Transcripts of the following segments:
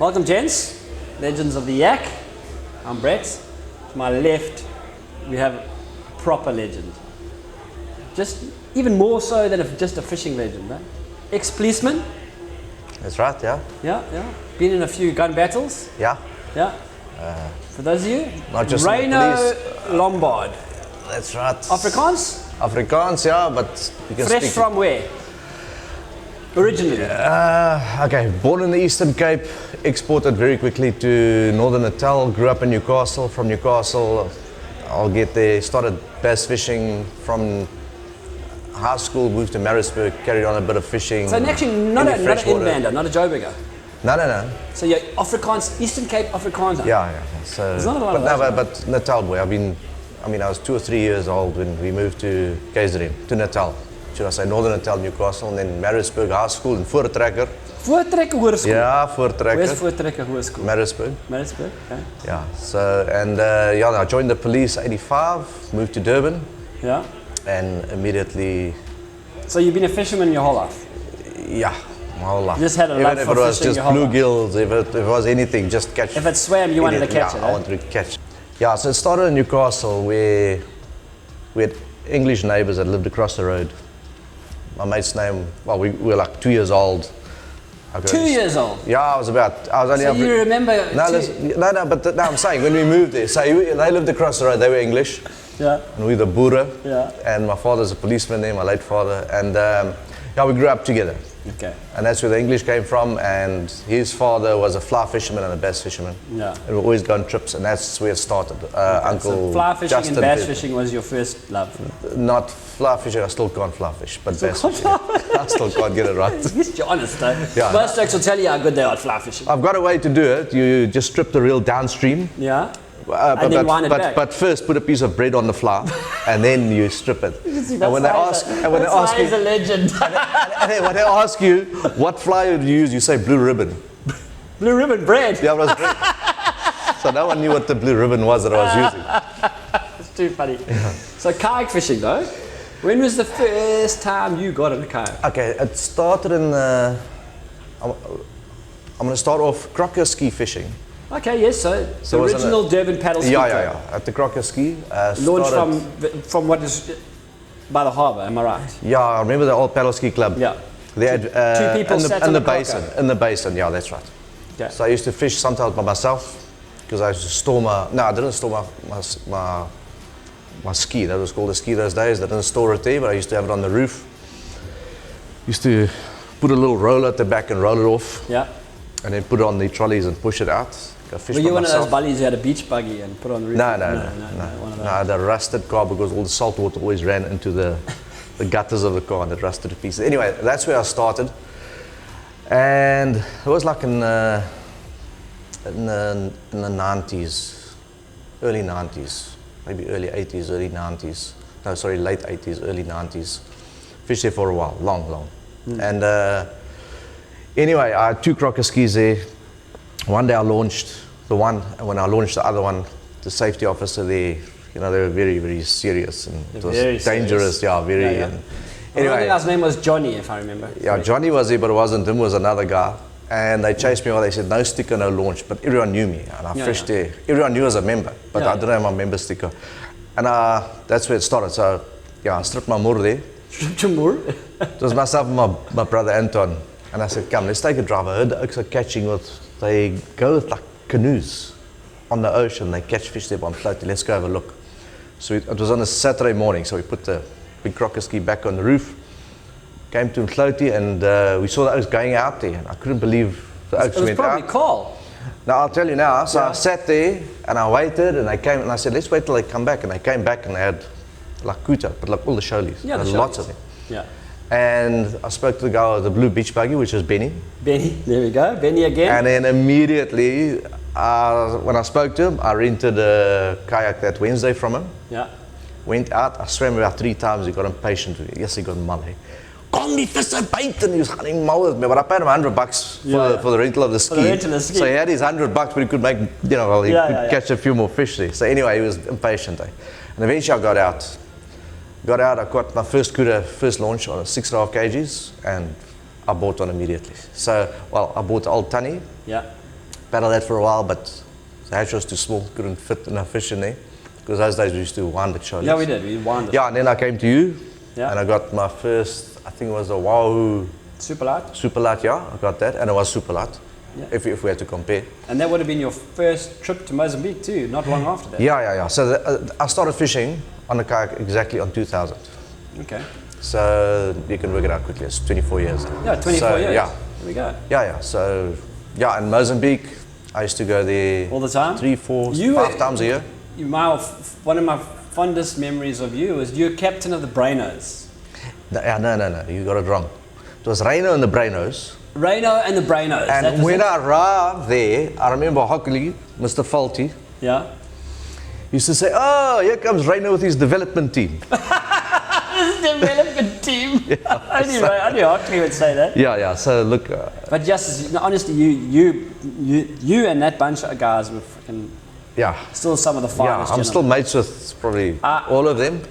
Welcome, gents. Legends of the Yak. I'm Brett. To my left, we have a proper legend. Just even more so than just a fishing legend, right? Ex-policeman. That's right, yeah. Yeah. Been in a few gun battles. Yeah. For those of you, Not just Rhyno, Lombaard. That's right. Afrikaans? Afrikaans, yeah, but you can Fresh speak. from where? Originally? Okay, born in the Eastern Cape, exported very quickly to Northern Natal, grew up in Newcastle. From Newcastle, I'll get there, started bass fishing from high school, moved to Maritzburg, carried on a bit of fishing. So actually not an freshwater. inlander, not a Joburger. No. So you're Afrikaans, Eastern Cape Afrikaner. Yeah. So, There's not a lot of but Natal boy. I was 2 or 3 years old when we moved to KZN, to Natal. Should I say Northern Natal, Newcastle, and then Maritzburg High School in Voortrekker. Voortrekker Hoërskool? Yeah, Voortrekker. Where's Voortrekker Hoërskool? Maritzburg. Maritzburg, okay. Yeah, so, and I joined the police 85, moved to Durban, Yeah. and immediately, So you've been a fisherman your whole life? yeah, my whole life. You just had a Even love if for it was fishing just your whole life. bluegills, if it was anything, just catch. If it swam, you wanted to catch yeah, it, I eh? wanted to catch. Yeah, so it started in Newcastle where we had English neighbours that lived across the road. My mate's name, well, we were like 2 years old. 2 years old? Yeah, I was only. So you remember? But I'm saying when we moved there, so they lived across the road. They were English, Yeah. and we the Boere. Yeah. And my father's a policeman there, my late father, and we grew up together. Okay. And that's where the English came from. And his father was a fly fisherman and a bass fisherman. Yeah. And we always go on trips, and that's where it started. Uncle So fly fishing Justin and bass did. fishing was your first love? Not fly fishing. I still can't fly fish, but bass can't fishing. I still can't get it right. At least you're honest, though. Yeah. Most folks will tell you how good they are at fly fishing. I've got a way to do it. You just strip the reel downstream. Yeah. And then wind it back. But first, put a piece of bread on the fly, and then you strip it. And when they ask you, he's a legend. and when they ask you what fly do you use, you say blue ribbon. Blue ribbon bread. Yeah, it was bread. So no one knew what the blue ribbon was that I was using. It's too funny. Yeah. So kayak fishing, though. When was the first time you got in a kayak? Okay, it started in the. I'm going to start off crocker ski fishing. Okay, yes. So the original Durban paddle ski. Yeah. At the crocker ski. Launched from what is by the harbour. Am I right? Yeah, I remember the old paddle ski club. Yeah. They had Two people sat in the crocker. basin. In the basin, yeah, that's right. Okay. So I used to fish sometimes by myself because I used to store my. No, I didn't store my ski. That was called a ski those days. They didn't store it there, but I used to have it on the roof. Used to put a little roller at the back and roll it off. Yeah. And then put it on the trolleys and push it out. Go fish Were by you one of myself. those buddies who had a beach buggy and put on the roof? No. One of those. I had a rusted car because all the salt water always ran into the gutters of the car and it rusted to pieces. Anyway, that's where I started. And it was like in the 90s, early 90s, maybe early 80s, early 90s. No, sorry, late 80s, early 90s. Fished there for a while, long. And anyway, I had 2 crocker skis there. One day I launched the one, and when I launched the other one, the safety officer there, they were very, very serious, and it was very dangerous. serious. Yeah, very. Yeah. And I anyway, think his name was Johnny, if I remember. yeah, Johnny was there, but it wasn't him. It was another guy, and they chased me. They said no sticker, no launch, but everyone knew me, and I fished there. Everyone knew I was a member, but I didn't have my member sticker, and that's where it started. So yeah, I stripped my moor there. Stripped your moor? It was myself and my brother Anton, and I said, "Come, let's take a drive." I heard the oaks are catching they go with like canoes on the ocean. They catch fish there on floating. Let's go have a look. So it was on a Saturday morning, so we put the big crocker ski back on the roof, came to Mhloti, and we saw the oaks going out there, and I couldn't believe the oaks went out. It was probably cold. Now I'll tell you now, so I sat there, and I waited, and they came, and I said, let's wait till they come back, and they came back, and they had like kuta, but like all the shoalies, lots of them. Yeah. And I spoke to the guy with the blue beach buggy, which was Benny. Benny, there we go, Benny again. And then immediately, when I spoke to him, I rented a kayak that Wednesday from him. Yeah. Went out, I swam about 3 times, he got impatient with me. Yes, he got money. Kom die visse buiten, he was gaan mal with me, but I paid him $100 for the rental of the ski. For the rental of the ski. So he had his $100, but he could make, he could catch a few more fish there. So anyway, he was impatient. And eventually I got out. I got my first kuda, first launch on 6.5 kgs, and I bought one immediately. So, I bought the old tunny. Yeah. paddled that for a while, but the hatch was too small, couldn't fit enough fish in there. Because those days we used to wind the trolleys. Yeah, we did. We wound it. Yeah, and then I came to you, Yeah. and I got my first, I think it was a Wahoo Super light. Super Light, yeah, I got that, and it was Super Light, Yeah. if we had to compare. And that would have been your first trip to Mozambique too, not long after that. Yeah. So I started fishing on a kayak exactly on 2000. Okay. So you can work it out quickly, it's 24 years now. Yeah, 24 So, years. Yeah, There we go. yeah. So, yeah, in Mozambique, I used to go there All the time? 3, 4, You 5 were- times a year. One of my fondest memories of you is you're captain of the Brainos. No, you got it wrong. It was Rhyno and the Brainos. Rhyno and the Brainos. that And was when it? I arrived there, I remember Hockley, Mr. Faulty, Yeah. used to say, oh, here comes Rhyno with his development team. Development team. Only Hockley would say that. Yeah, so look, But just honestly, you and that bunch of guys were freaking yeah. still some of the Yeah, finest. I'm still mates with probably all of them.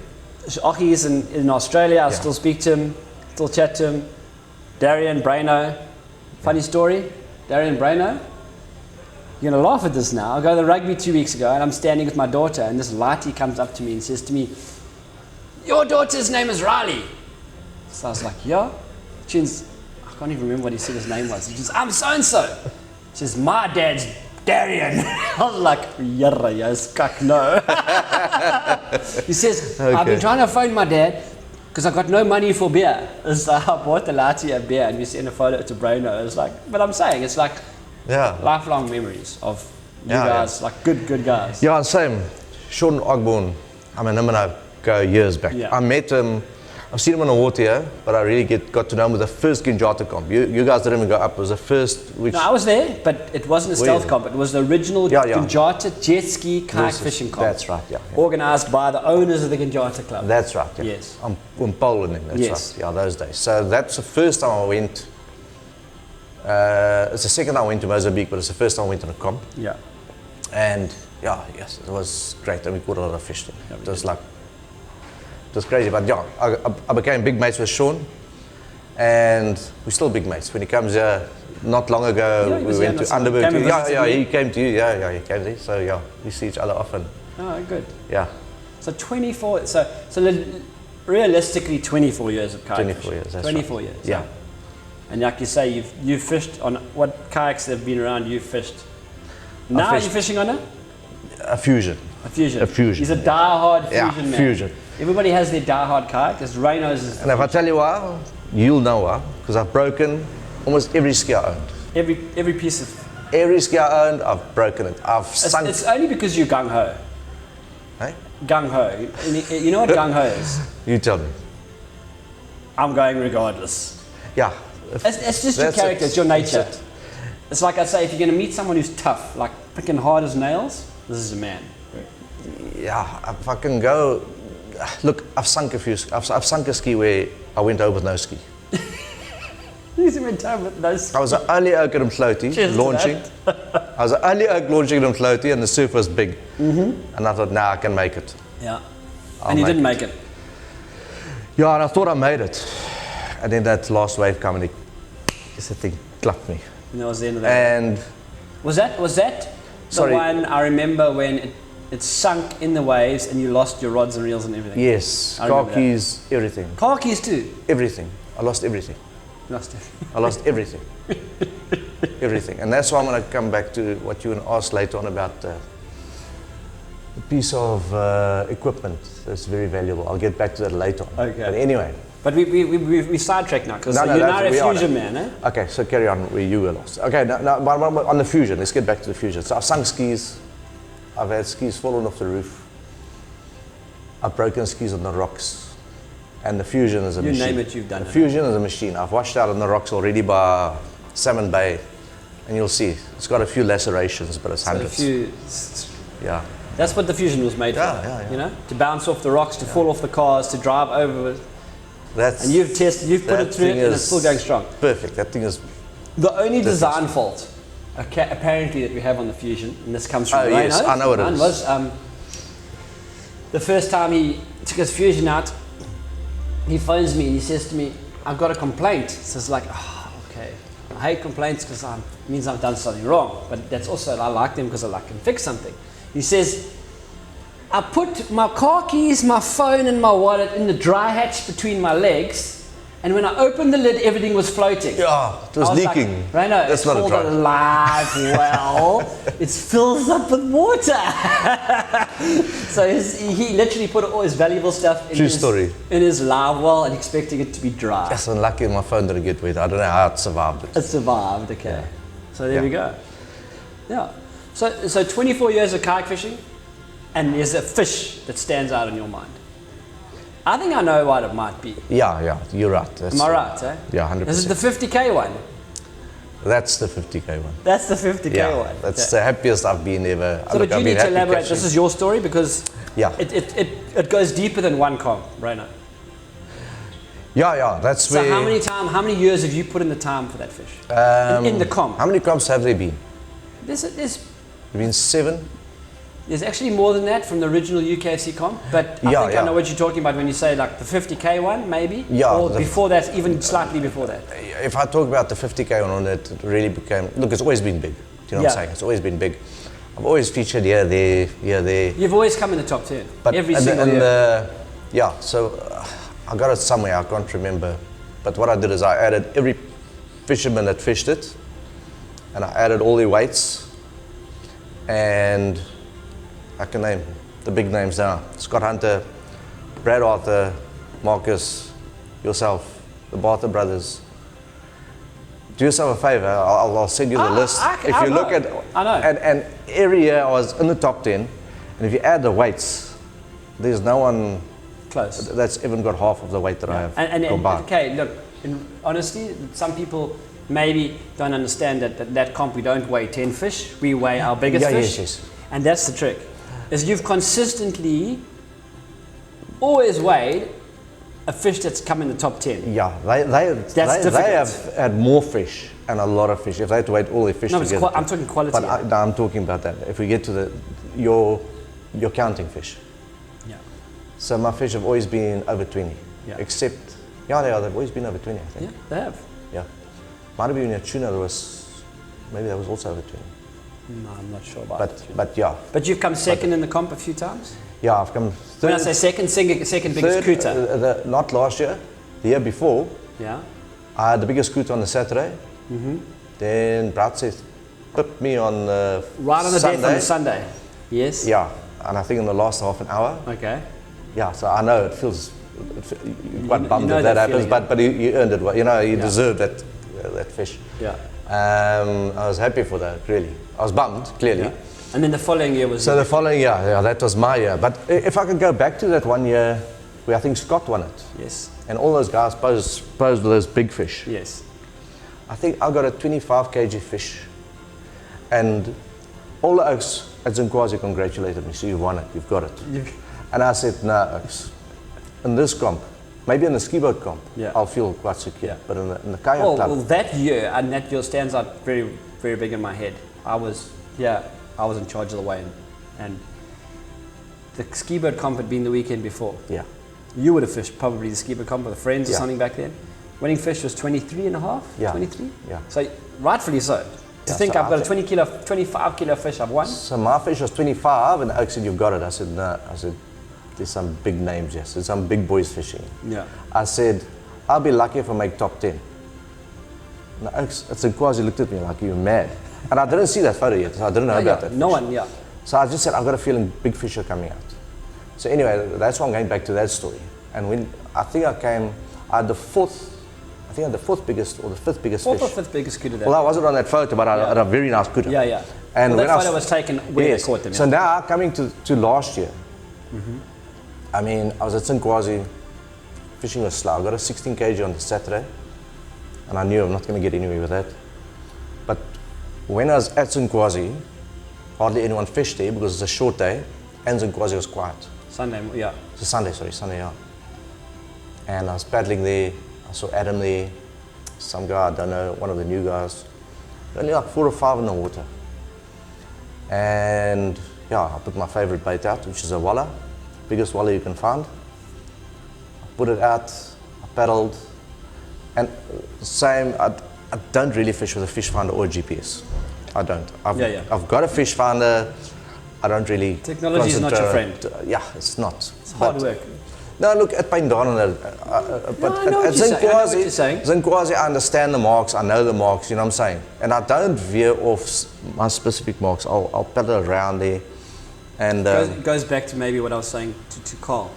Ocky's in Australia. I still speak to him, still chat to him. Darian Brayno, funny story. Darian Brayno, you're gonna laugh at this now. I go to the rugby 2 weeks ago, and I'm standing with my daughter, and this lighty comes up to me and says to me, "Your daughter's name is Riley." So I was like, "Yeah." She says, I can't even remember what he said his name was. He says, "I'm so and so." She says, "My dad's Darian." I was like, "Yarra, yes, kak, no." He says, "I've been trying to phone my dad because I've got no money for beer." So I bought the latte a beer and we sent a photo to Bruno. It's like, but I'm saying, it's like Yeah. lifelong memories of you Yeah, guys, like good guys. Yeah, same. Sean Ogborn, I mean, him and I go years back. Yeah. I met him, I've seen him on the water here, but I really got to know him with the first Ginjata comp. You guys didn't even go up, it was the first, which... No, I was there, but it wasn't a stealth comp. It was the original Yeah. Ginjata jet ski kayak fishing comp. That's right, yeah. Organised by the owners of the Ginjata Club. That's right, yeah. Yes. I'm in Poland then, that's Yes. right. Yeah, those days. So that's the first time I went, it's the second time I went to Mozambique, but it's the first time I went on a comp. Yeah. And yeah, yes, it was great, and we caught a lot of fish there. It was like, it was crazy, but yeah, I became big mates with Sean, and we're still big mates. When he comes here, not long ago, Yeah, he we was went here to on some- Underberg. came and Yeah, visited me. he came to you. Yeah, he came there. So yeah, we see each other often. Oh, good. Yeah, So 24, so realistically 24 years of kayak 24 fishing. years, that's 24 right. years. Yeah. And like you say, you've fished on what kayaks that have been around, you've fished. Now fished- you're fishing on a fusion. a Fusion. A Fusion, He's a yeah. die-hard Fusion Yeah, man. Fusion. Everybody has their die-hard kayak. There's Rhyno's. Is And if I tell you why, you'll know why, because I've broken almost every ski I owned. every piece of... Every ski I owned, I've broken it. I've sunk. It's only because you're gung-ho. Hey? Gung-ho. You know what gung-ho is? You tell me. I'm going regardless. Yeah. It's just your That's character, it. it's your nature. That's it. It's like I say, if you're going to meet someone who's tough, like freaking hard as nails, this is a man. Yeah, if I can go, look, I've sunk a ski where I went over with no ski. He's in time with those. I was the only oak at Mfloti Cheers to launching. I was the only oak launching at Mfloti and the surf was big. And I thought, nah, I can make it. Yeah. I'll And you make didn't make it. Yeah, and I thought I made it. And then that last wave came and the thing clapped me. And that was the end of that. And Was that the Sorry. one I remember when it sunk in the waves and you lost your rods and reels and everything? yes, I car remember that. keys, everything. Car keys too. Everything. I lost everything. Lost it. I lost everything. Everything. And that's why I'm going to come back to what you're going to ask later on about the piece of equipment that's very valuable. I'll get back to that later on. Okay. But anyway. But we sidetracked now because No, you're now we a are Fusion now. man, eh? Okay, so carry on where you were lost. Okay, now on the Fusion, let's get back to the Fusion. So I've sunk skis. I've had skis fallen off the roof. I've broken skis on the rocks. And the Fusion is a You machine. name it, you've done the it. Fusion is a machine. I've washed out on the rocks already by Salmon Bay. And you'll see, it's got a few lacerations, but it's So hundreds. Yeah. That's what the Fusion was made for. Yeah. You know, to bounce off the rocks, to fall off the cars, to drive over it. That's, And you've put it that through it, thing and it's is still going strong. Perfect. That thing is. The only design fault, apparently, that we have on the Fusion, and this comes from Oh, yes, Rhyno, I know what it mine is. was the first time he took his Fusion out, he phones me and he says to me, "I've got a complaint." So it's like, oh, okay. I hate complaints because it means I've done something wrong. But that's also, I like them because I can fix something. He says, I put my car keys, my phone and my wallet in the dry hatch between my legs. And when I opened the lid, everything was floating. Yeah, it was leaking. Like, Rhyno, that's it's not a called dry. a live well. It fills up with water. So he literally put all his valuable stuff in his live well and expecting it to be dry. That's unlucky my phone didn't get wet. I don't know how it survived it. It survived, okay. Yeah. So there we go. Yeah. So 24 years of kayak fishing, and there's a fish that stands out in your mind. I think I know what it might be. Yeah, you're right. Am I right, eh? Yeah, 100%. Is it the 50K one? That's the 50K one. That's the 50K one. That's the happiest I've been ever. So, but you need to elaborate. This is your story because yeah, it goes deeper than one comp, Rhyno. Yeah, that's so where. So how many years have you put in the time for that fish? In the comp? How many comps have there been? There's been 7. There's actually more than that from the original UKFC comp, but I think I know what you're talking about when you say like the 50K one, maybe? Yeah. Or before that, even slightly before that. If I talk about the 50K one, it really became, look, it's always been big. Do you know what I'm saying? It's always been big. I've always featured here, there. You've always come in the top 10, but every single year. Yeah, so I got it somewhere, I can't remember. But what I did is I added every fisherman that fished it, and I added all their weights, and I can name the big names now. Scott Hunter, Brad Arthur, Marcus, yourself, the Bartha brothers. Do yourself a favor, I'll send you the list. If you look at, and every year I was in the top 10, and if you add the weights, there's no one close that's even got half of the weight that I have. And okay, look, in honesty, some people maybe don't understand that comp, we don't weigh 10 fish, we weigh our biggest fish. Yes. And that's the trick. Is you've consistently always weighed a fish that's come in the top 10. Yeah, they have had more fish and a lot of fish. If they had to weigh all their fish together. I'm talking quality. But I'm talking about that. If we get to your counting fish. Yeah. So my fish have always been over 20. Yeah. Except, they've always been over 20, I think. Yeah, they have. Yeah. Might have been a tuna maybe that was also over 20. No, I'm not sure about that. But yeah. But you've come second in the comp a few times? Yeah, I've come third. When I say second biggest cooter. Not last year, the year before. Yeah. I had the biggest cooter on the Saturday. Mm-hmm. Then Brad says, pipped me on the right on the day on the Sunday. Yes. Yeah, and I think in the last half an hour. Okay. Yeah, so I know it feels quite bummed if that happens, but you earned it. You deserved that fish. Yeah. I was happy for that, really. I was bummed, clearly. Yeah. And then the following year was... So the following year, that was my year. But if I could go back to that one year where I think Scott won it. Yes. And all those guys posed those big fish. Yes. I think I got a 25 kg fish. And all the oaks at Zinkwazi congratulated me. So you won it, you've got it. And I said, no, oaks. In this comp, maybe in the ski boat comp, I'll feel quite secure. Yeah. But in the kayak club... Well, that year stands out very, very big in my head. I was in charge of the weigh-in, and the ski boat comp had been the weekend before. Yeah. You would have fished probably the ski boat comp with friends or something back then. Winning fish was 23 and a half, 23? Yeah. So rightfully so. To think I've got a 25 kilo fish I've won. So my fish was 25 and the oak said, you've got it. I said, no. I said, there's some big names, yes. There's some big boys fishing. Yeah. I said, I'll be lucky if I make top 10. And the oaks at Zinkwazi looked at me like, you're mad. And I didn't see that photo yet, so I didn't know about that. No fish. one, So I just said, I've got a feeling big fish are coming out. So anyway, that's why I'm going back to that story. And when I think I had the fourth biggest or the fifth biggest fish. Fourth or fifth biggest cooter. Well, I wasn't on that photo, but I had a very nice cooter. Yeah. And that photo was taken where they caught them. So now, coming to last year, I mean, I was at Zinkwazi fishing with slough. I got a 16 kg on the Saturday, and I knew I'm not going to get anywhere with that. But when I was at Zinkwazi, hardly anyone fished there because it's a short day, and Zinkwazi was quiet. Sunday, yeah. It's a Sunday, yeah. And I was paddling there. I saw Adam there, some guy, I don't know, one of the new guys. Only like 4 or 5 in the water. And I put my favorite bait out, which is a walla, biggest walla you can find. I put it out, I paddled, and same, I don't really fish with a fish finder or a GPS. I don't. I've got a fish finder. I don't really. Technology is not your friend. Yeah, it's not. It's hard work. No, look, at Pindana, but I know what you're saying. Zinkwazi, I understand the marks, I know the marks, you know what I'm saying? And I don't veer off my specific marks. I'll pedal around there. And it goes back to maybe what I was saying to Carl.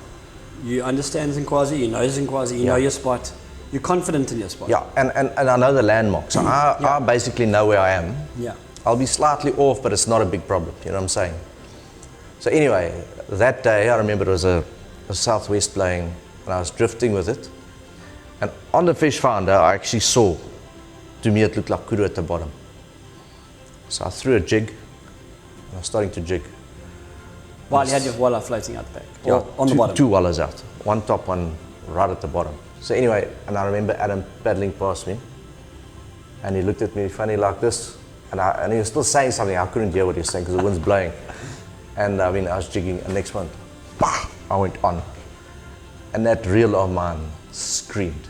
You understand Zinkwazi, you know Zinkwazi, you know your spot. You're confident in your spot. Yeah, and I know the landmarks. So I basically know where I am. Yeah. I'll be slightly off, but it's not a big problem, you know what I'm saying? So anyway, that day, I remember it was a southwest blowing, and I was drifting with it. And on the fish finder, I actually saw, to me it looked like kudu at the bottom. So I threw a jig, and I was starting to jig. While you had your walla floating out the back, yeah, on the bottom? Two wallas out, one top, one right at the bottom. So anyway, and I remember Adam paddling past me, and he looked at me funny like this, and he was still saying something. I couldn't hear what he was saying because the wind's blowing. And I mean, I was jigging, and next one, bah, I went on. And that reel of mine screamed.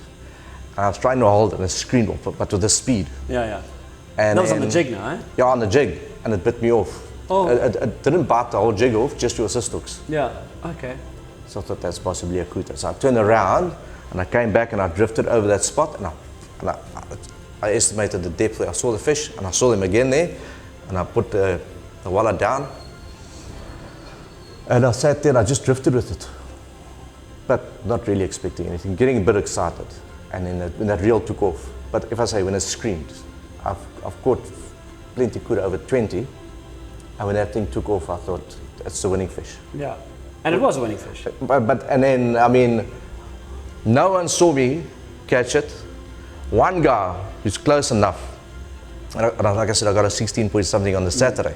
And I was trying to hold it, and it screamed off, but with the speed. Yeah, yeah. And that was on the jig now, eh? Yeah, on the jig, and it bit me off. Oh. It didn't bite the whole jig off, just your assist hooks. Yeah, okay. So I thought that's possibly a kuta. So I turned around, and I came back, and I drifted over that spot, and I estimated the depth there. I saw the fish, and I saw them again there, and I put the walla down, and I sat there, and I just drifted with it, but not really expecting anything, getting a bit excited, and then when that reel took off. But if I say when it screamed, I've caught plenty kuta over 20, and when that thing took off, I thought, it's the winning fish. Yeah, and it was a winning fish. And then, I mean, no one saw me catch it. One guy who's close enough, and like I said, I got a 16 point something on the Saturday.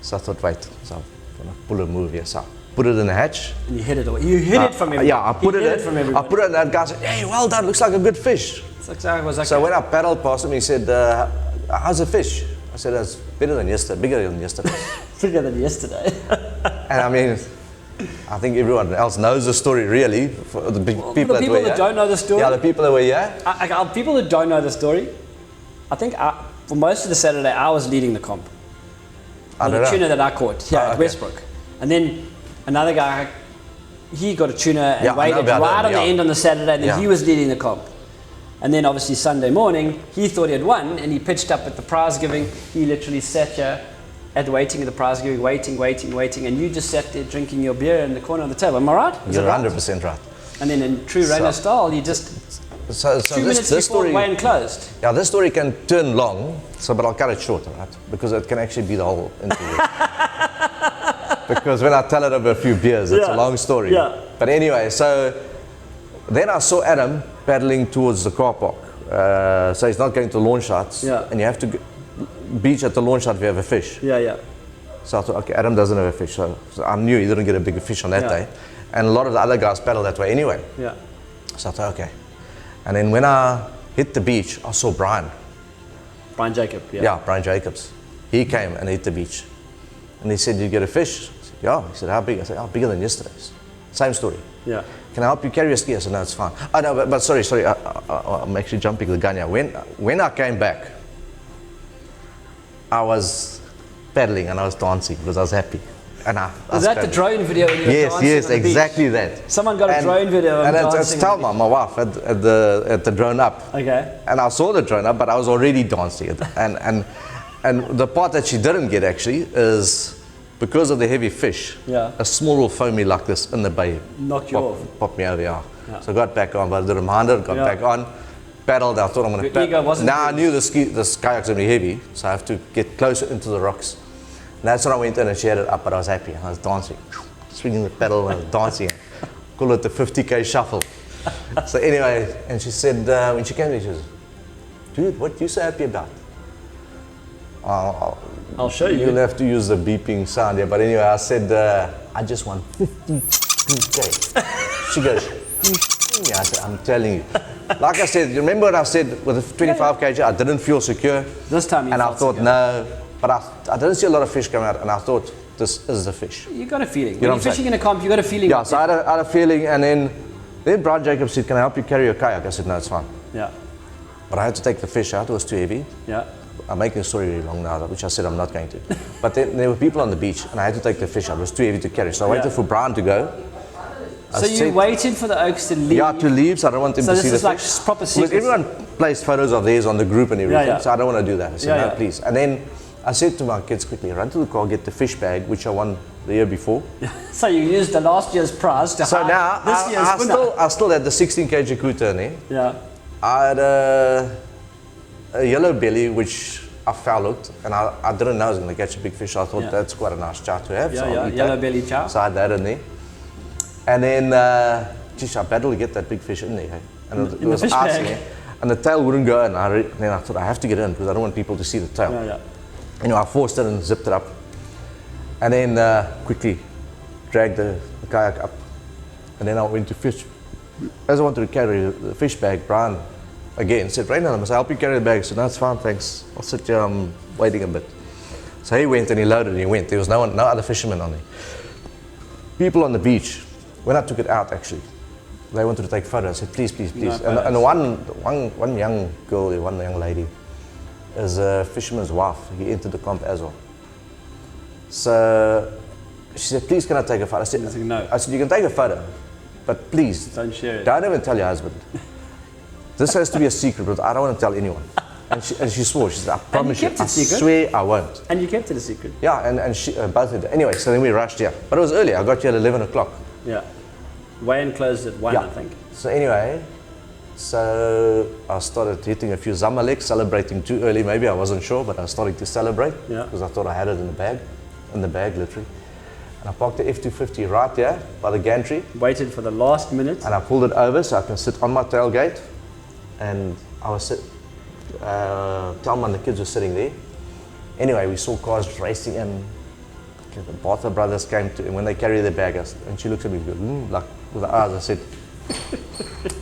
So I thought, wait, so I'm gonna pull a move here. So I put it in the hatch. And you hit it away. You hit it from everybody. Yeah, I put it in. I put it in, and that guy said, hey, well done, looks like a good fish. It's exactly what So when I paddled past him, he said, how's the fish? I said, it's better than yesterday, bigger than yesterday. Bigger than yesterday. And I mean, I think everyone else knows the story, really. For the people that don't know the story. Yeah, the people that were here. People that don't know the story, I think for most of the Saturday, I was leading the comp. The tuna that I caught here at Westbrook. And then another guy, he got a tuna and waited right on the end on the Saturday, and then he was leading the comp. And then obviously Sunday morning, he thought he had won, and he pitched up at the prize giving. He literally sat here waiting at the prize giving, waiting, and you just sat there drinking your beer in the corner of the table. Am I right? You're 100% right. And then in true Rhyno style, you just 2 minutes before the weigh-in closed. Yeah, this story can turn long, but I'll cut it short, right? Because it can actually be the whole interview. Because when I tell it over a few beers, it's a long story. Yeah. But anyway, so then I saw Adam paddling towards the car park. So he's not going to launch shots, and you have to beach at the launch shot if you have a fish. Yeah, yeah. So I thought, okay, Adam doesn't have a fish, so I knew he didn't get a bigger fish on that day. And a lot of the other guys paddle that way anyway. Yeah. So I thought, okay. And then when I hit the beach, I saw Brian. Brian Jacob, yeah. Yeah, Brian Jacobs. He came and hit the beach. And he said, did you get a fish? I said, yeah. He said, how big? I said, bigger than yesterday's. Same story. Yeah. Can I help you carry your ski? I said, no, it's fine. Oh, no, but sorry, I'm actually jumping the gun here. When I came back, I was paddling and I was dancing because I was happy. And was that the drone video when you were dancing? Yes, exactly that. Someone got a drone video of dancing. It's Thelma, my wife, at the drone up. Okay. And I saw the drone up, but I was already dancing. And the part that she didn't get actually is because of the heavy fish, a small little foamy like this in the bay knocked you off. Popped me over, yeah. So I got back on, but I did a reminder, got back on, paddled. I thought I'm going to paddle. Now I knew this kayak's going to be heavy, so I have to get closer into the rocks. And that's when I went in and she had it up, but I was happy. I was dancing, swinging the paddle and dancing. Call it the 50K shuffle. So anyway, and she said, when she came to me, she says, dude, what are you so happy about? I'll show you. You'll have to use the beeping sound here. But anyway, I said, I just won 50K. She goes, I said, I'm telling you. Like I said, you remember what I said with the 25 kg, I didn't feel secure. This time you and felt I thought, secure. No. But I didn't see a lot of fish coming out, and I thought, this is the fish. You got a feeling. When you're fishing in a comp, you got a feeling. Yeah, so I had a feeling, and then Brian Jacobs said, can I help you carry your kayak? I said, no, it's fine. Yeah. But I had to take the fish out, it was too heavy. Yeah. I'm making a story really long now, which I said I'm not going to. But then there were people on the beach, and I had to take the fish out. It was too heavy to carry. So I waited for Brian to go. So you waited for the Oaks to leave? Yeah, to leave, so I don't want them to see the fish. So this is like proper secret? Because everyone placed photos of theirs on the group and everything, Yeah. so I don't want to do that. I said, Yeah. no, please. And then I said to my kids quickly, run to the car, get the fish bag, which I won the year before. So you used the last year's prize to So hide now, this year's winner. I still had the 16 kg kuta in there. Yeah. I had a yellow belly, which I foul-hooked, and I didn't know I was going to catch a big fish. I thought that's quite a nice chow to have. Yeah, so I'll eat yellow that. belly chow. So I had that in there. And then, geez, I battled to get that big fish in there. Hey? And it was fish ice bag. in there. And the tail wouldn't go in. Then I thought I have to get in because I don't want people to see the tail. Yeah. You know, I forced it and zipped it up. And then quickly dragged the kayak up. And then I went to fish. As I wanted to carry the fish bag, Brian again said, Rhyno, I must help you carry the bag. I said, no, it's fine, thanks. I'll sit here, I'm waiting a bit. So he went and he loaded and he went. There was no other fishermen on there. People on the beach, when I took it out actually, they wanted to take photos. I said, please, please, please. No, and one young girl, one young lady, is a fisherman's wife. He entered the comp as well. So she said, please, can I take a photo? I said, no. I said, you can take a photo, but please, don't share it. Don't even tell your husband. This has to be a secret, but I don't want to tell anyone. And she swore, she said, I promise you, kept it I secret? swear I won't. And you kept it a secret? Yeah, and she, both of them. Anyway, so then we rushed here. But it was early, I got here at 11 o'clock. Yeah. Weigh-in closed at 1, I think. So anyway, so I started hitting a few zamalek, celebrating too early maybe, I wasn't sure, but I was starting to celebrate because I thought I had it in the bag literally. And I parked the F250 right here by the gantry. Waited for the last minute. And I pulled it over so I can sit on my tailgate. And I was Thelma and the kids were sitting there. Anyway, we saw cars racing in. The Bartha brothers came to, and when they carry their bag, and she looks at me, like with her eyes, I said,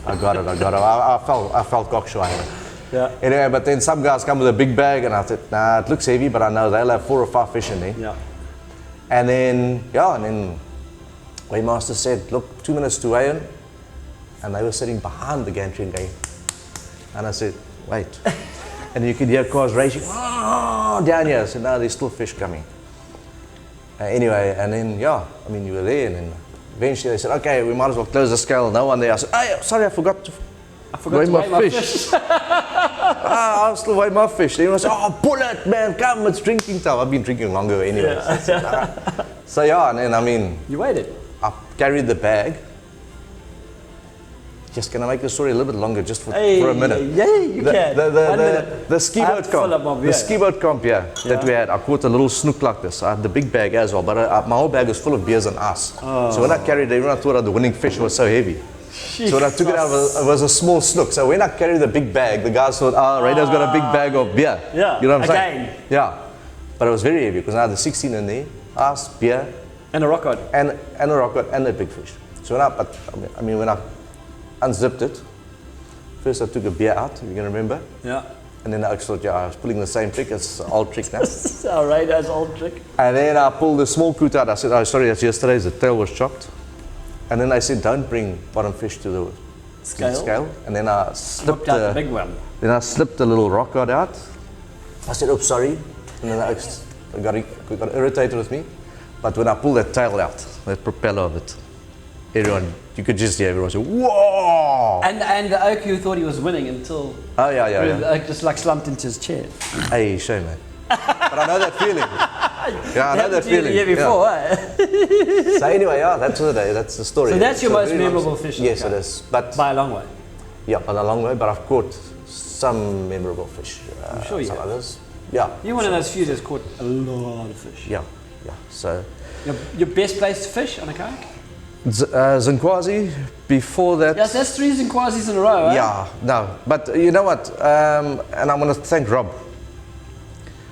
I got it. I felt cocksure. Yeah. Anyway, but then some guys come with a big bag, and I said, nah, it looks heavy, but I know they'll have 4 or 5 fish in there. Yeah. And then Weighmaster said, look, 2 minutes to weigh in, and they were sitting behind the gantry and going, and I said, wait. And you could hear cars racing, down here. I said, no, there's still fish coming. Anyway, and then, you were there, and then eventually they said, okay, we might as well close the scale. No one there. I said, hey, sorry, I forgot to weigh my fish. I'll still weigh my fish. Then I said, oh, pull it, man, come, it's drinking time. I've been drinking longer anyway. Yeah. So and then, you waited. I carried the bag. Just can I make the story a little bit longer just for a minute? Yeah, you can. 1 minute. The ski boat comp, that we had, I caught a little snook like this. I had the big bag as well, but my whole bag was full of beers and ice. So when I carried it, everyone thought the winning fish was so heavy. Jeez. So when I took it out, it was a small snook. So when I carried the big bag, the guys thought, Rhyno's got a big bag of beer. Yeah, you know what I'm saying? Again. Yeah, but it was very heavy because I had the 16 in there, ice, beer. And a rock rod. And a rock rod and a big fish. So when I unzipped it, first I took a beer out, if you can remember. Yeah. And then I thought, I was pulling the same trick, it's an old trick now. All right, that's old trick. And then I pulled the small coot out. I said, oh, sorry, that's yesterday's, the tail was chopped. And then I said, don't bring bottom fish to the scale. And then I slipped out the big one. Then I slipped the little rock rod out. I said, oops, sorry. And then I got irritated with me. But when I pulled that tail out, that propeller of it, you could just hear everyone say, whoa! And the oak, you thought he was winning until the oak just like slumped into his chair. Hey, shame, man. But I know that feeling. Yeah, I know that feeling. The year before, eh? So anyway, that's the story. So that's your most memorable fish? Yes, it is. But by a long way? Yeah, by a long way, but I've caught some memorable fish. I'm sure you have. Others. Yeah. You're one of those few that's caught a lot of fish. Yeah. So your best place to fish on a kayak? Zinkwazi, before that. Yes, that's 3 Zinkwazis in a row, eh? Yeah, no. But you know what? And I'm going to thank Rob.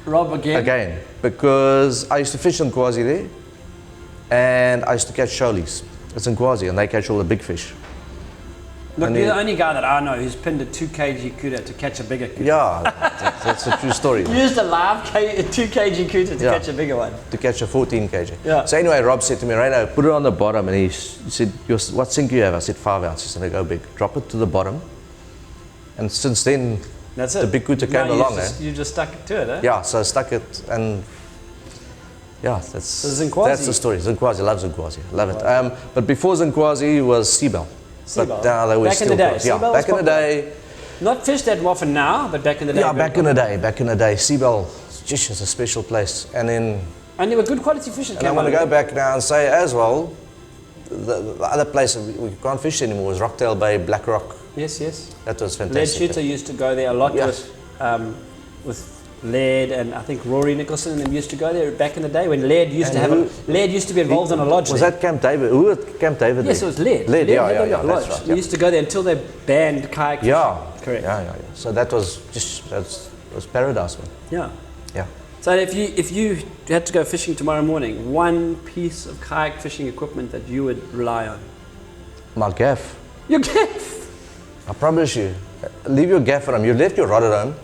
Rob again? Because I used to fish in Zinkwazi there, and I used to catch shoalies at Zinkwazi, and they catch all the big fish. Look, you're the only guy that I know who's pinned a 2 kg kuta to catch a bigger kuta. Yeah, that's a true story. You used a live 2 kg kuta to catch a bigger one. To catch a 14 kg. Yeah. So anyway, Rob said to me, Rhyno, put it on the bottom. And he said, what sink do you have? I said, 5 ounces. And I go big. Drop it to the bottom. And since then, That's it. The big kuta came No, along, you just stuck to it, eh? Yeah, so I stuck it, and yeah, that's Zinkwazi. that's the story. Zinkwazi, I love Zinkwazi, love it. But before Zinkwazi was seabell. But now they were back in the day. Yeah, back in the day. Not fished that often now, but back in the day. Yeah, back in the day, seabell just is a special place. And then, and they were good quality fish. And I want to go back now and say as well, the other place we can't fish anymore is Rocktail Bay, Black Rock. Yes, yes. That was Lead fantastic. Shooter used to go there a lot with Laird, and I think Rory Nicholson and them used to go there back in the day when Laird used Laird used to be involved in a lodge. Was that Camp David? Who was Camp David? Yes, it was Laird. Laird, yeah, lodge. that's right. We used to go there until they banned kayak fishing. Yeah, correct. Yeah. So that was was paradise, man. Yeah. Yeah. So if you had to go fishing tomorrow morning, one piece of kayak fishing equipment that you would rely on? My gaff. Your gaff. I promise you. Leave your gaff at home. You left your rod at home,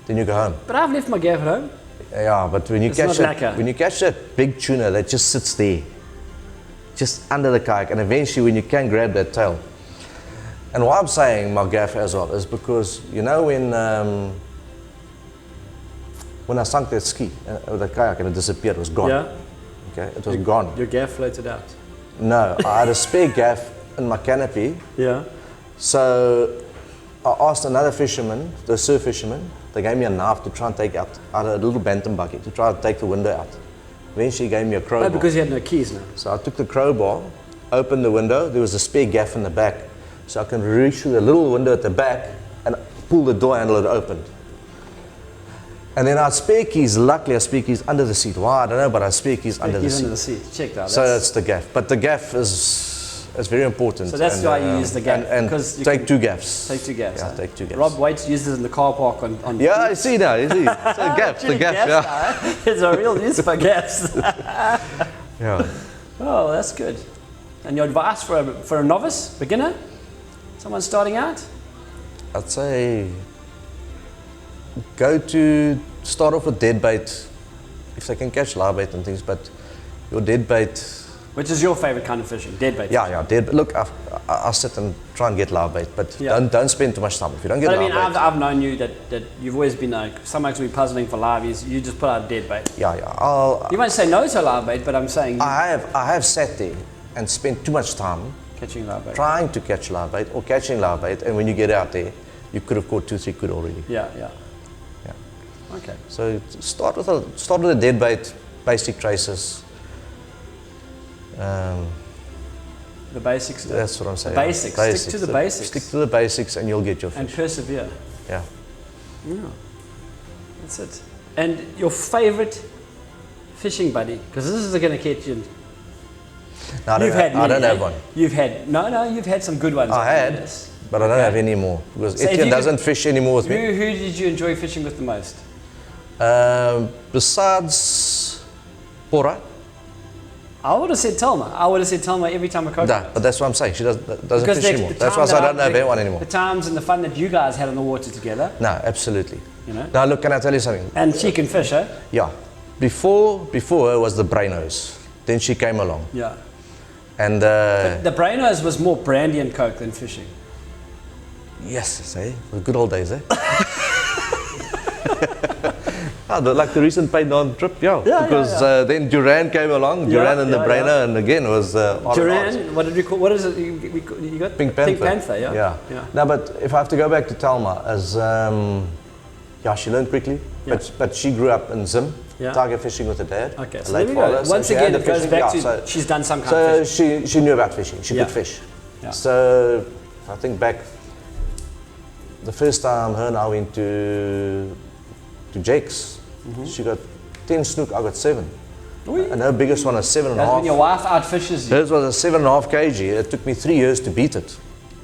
then you go home. But I've left my gaff at home. Yeah, but when you catch that big tuna that just sits there, just under the kayak, and eventually when you can grab that tail. And why I'm saying my gaff as well is because you know when I sunk that ski with the kayak and it disappeared, it was gone. Yeah. Okay, it was gone. Your gaff floated out. No, I had a spare gaff in my canopy. Yeah. So I asked another fisherman, the surf fisherman, they gave me a knife to try and take out a little bantam bucket to try and take the window out. Eventually he gave me a crowbar. Oh, because you had no keys now. So I took the crowbar, opened the window, there was a spare gaff in the back, so I can reach through the little window at the back and pull the door handle, it opened. And then I had spare keys, luckily I had spare keys under the seat. Why? I don't know, but I had spare keys under the seat. Under the seat, check that. So that's the gaff. But the gaff is very important. So that's why you use the gaff. And take two gaffs. Take two gaffs. Yeah, take two gaffs. Rob Waits uses it in the car park on yeah, I see now, you see. So the gaff, yeah. It's a real use for gaffs. Yeah. Oh, that's good. And your advice for a novice, beginner, someone starting out? I'd say start off with dead bait, if they can catch live bait and things, but your dead bait. Which is your favorite kind of fishing? Dead bait? Yeah, dead bait. Look, I sit and try and get live bait, but don't spend too much time. If you don't get live bait. I've known you that you've always been like, sometimes we puzzling for liveys, you just put out dead bait. Yeah. You won't say no to live bait, but I'm saying... I have sat there and spent too much time catching live bait. Trying to catch live bait or catching live bait, and when you get out there, you could have caught 2-3 quid already. Yeah. Okay. So start with a dead bait, basic traces. The basics. That's what I'm saying. Basics. Stick to the basics. Stick to the basics, and you'll get your fish. And persevere. Yeah. That's it. And your favorite fishing buddy, because this is going to catch you. No, I don't have one. You've had some good ones. I had, but I don't have any more because Etienne doesn't fish anymore with me. Who did you enjoy fishing with the most? Besides Pora. I would have said Telma every time I coached. No, but that's what I'm saying. She doesn't fish anymore. That's why I don't have anyone anymore. The times and the fun that you guys had on the water together. No, absolutely. You know. Now look, can I tell you something? And she can fish, eh? Yeah. Before her was the Rhynos. Then she came along. Yeah. And the Rhynos was more brandy and coke than fishing. Yes, eh? The good old days, eh? Like the recent Paynon trip, because then Duran came along, Duran and the Brainer, and again it was Duran. What did we call? What is it? You got Pink Panther. Pink Panther, yeah. No, but if I have to go back to Telma, as she learned quickly, but she grew up in Zim, tiger fishing with her dad. Okay, so there we go. Once again, it goes back to she's done some kind of fishing. So she knew about fishing. She could fish. Yeah. So I think back the first time her and I went to Jake's. She got 10 snook, I got 7. And her biggest one was 7.5. That's when your wife outfishes you. Hers was a 7.5 kg. It took me 3 years to beat it.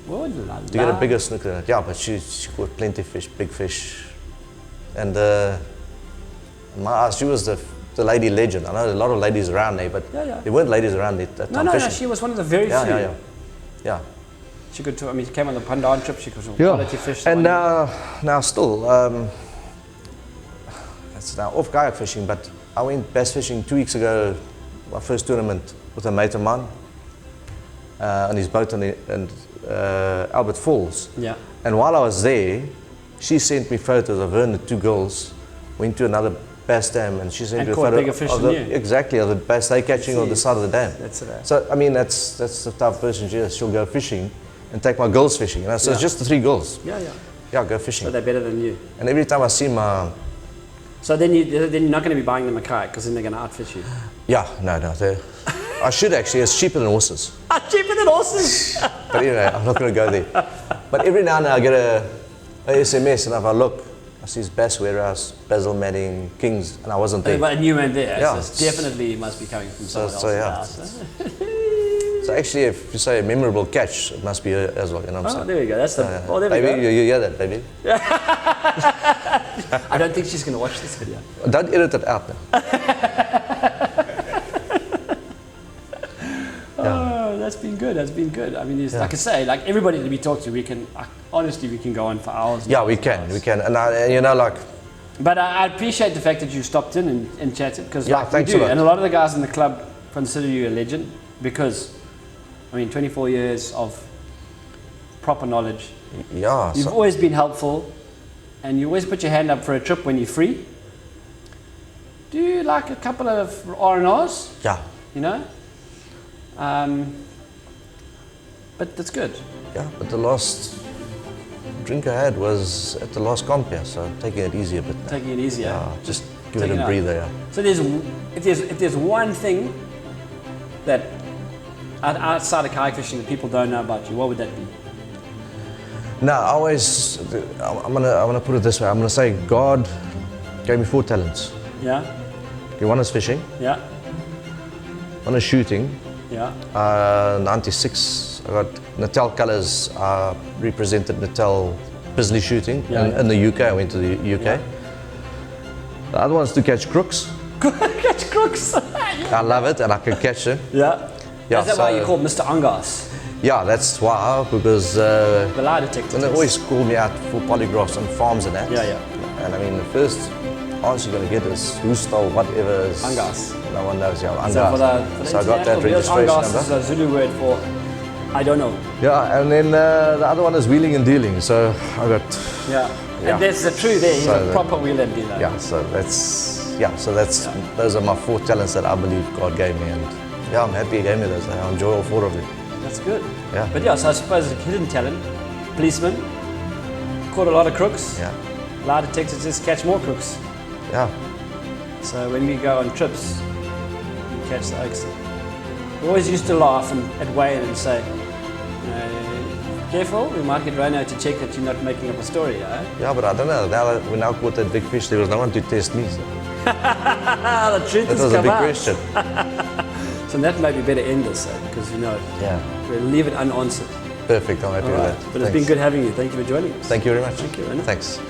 To get a bigger snook than it. Yeah, but she caught plenty of fish, big fish. And she was the lady legend. I know a lot of ladies around there, but there weren't ladies around there at that time. No, she was one of the very few. Yeah. She could, she came on the Pandan trip, she could quality fish. And now still, it's now off kayak fishing, but I went bass fishing 2 weeks ago, my first tournament with a mate of mine on his boat in Albert Falls. Yeah. And while I was there, she sent me photos of her and the 2 girls went to another bass dam, and she sent And me a caught photo bigger fish of than the, you. exactly, of the bass they catching on the side of the dam. That's it. So I mean, that's the type of person she is. She'll go fishing and take my girls fishing. So it's Yeah. just the 3 girls. Yeah. Yeah, go fishing. So they're better than you. And every time I see my, So then you're not going to be buying them a kayak because then they're going to outfish you. yeah, no, I should actually. It's cheaper than horses. Cheaper than horses. But anyway, I'm not going to go there. But every now and then I get a SMS, and if I look, I see Bass Warehouse, Basil Madding, Kings, and I wasn't there. But you weren't there. Yeah. So definitely must be coming from someone so yeah. else's house. So actually, if you say a memorable catch, it must be her as well. You know what I'm Oh, saying? there we go. That's the. Oh, there we Baby, go. you hear that, baby? I don't think she's going to watch this video. Don't edit it out now. Oh, that's been good. That's been good. I mean, like I say, like everybody that we talk to, we can honestly we can go on for hours. And Yeah, hours we and can, hours. we can. And you know, like, But I appreciate the fact that you stopped in and chatted because Yeah, like we thanks do, a lot. and a lot of the guys in the club consider you a legend because, I mean, 24 years of proper knowledge. yeah. You've always been helpful, and you always put your hand up for a trip when you're free. Do you like a couple of R&Rs? Yeah, You know, but that's good. yeah. But the last drink I had was at the last comp here, so I'm taking it easy a bit. Taking it easier. Yeah, just give take it it a out. breather. Yeah. So if there's one thing that outside of kayak fishing that people don't know about you, what would that be? No, I'm gonna put it this way. I'm gonna say God gave me 4 talents. Yeah, Okay, one is fishing, yeah, one is shooting. yeah. 96, I got Natal colours. Represented Natal Bisley shooting Yeah. in the UK. I went to the UK. Yeah. The other one is to catch crooks. Catch crooks. I love it, and I can catch them. Yeah. Yeah, Is that why so- you're called Mr. Angas? Yeah, that's why, because The lie detector. and they test. always call me out for polygraphs on farms and that. Yeah, yeah. And I mean, the first answer you're going to get is who stole whatever is. Angas. No one knows, yeah. So for Angas. the So I got that international viewers, registration Angas number. is a Zulu word for I don't know. Yeah, and then the other one is wheeling and dealing. So I got, Yeah. Yeah. And that's the truth there. He's So a the- proper wheel and dealer. yeah, so that's, those are my 4 talents that I believe God gave me. And yeah, I'm happy He gave me those. I enjoy all 4 of them. That's good. Yeah. But yeah, so I suppose a hidden talent, policeman, caught a lot of crooks. Yeah, Lie detectors just catch more crooks. yeah. So when we go on trips, we catch the oaks. We always used to laugh at Wayne and say, you know, careful, we might get Rhyno to check that you're not making up a story, eh? Yeah, but I don't know. Now that we now caught that big fish, there was no one to test me. So The truth that has was a come big out. question. So that might be better end this, because you know, Yeah, we'll leave it unanswered. perfect. I'm happy All with right. that. But it's been Thanks. good having you. Thank you for joining us. Thank you very much. Thank you, Rhyno. Thanks.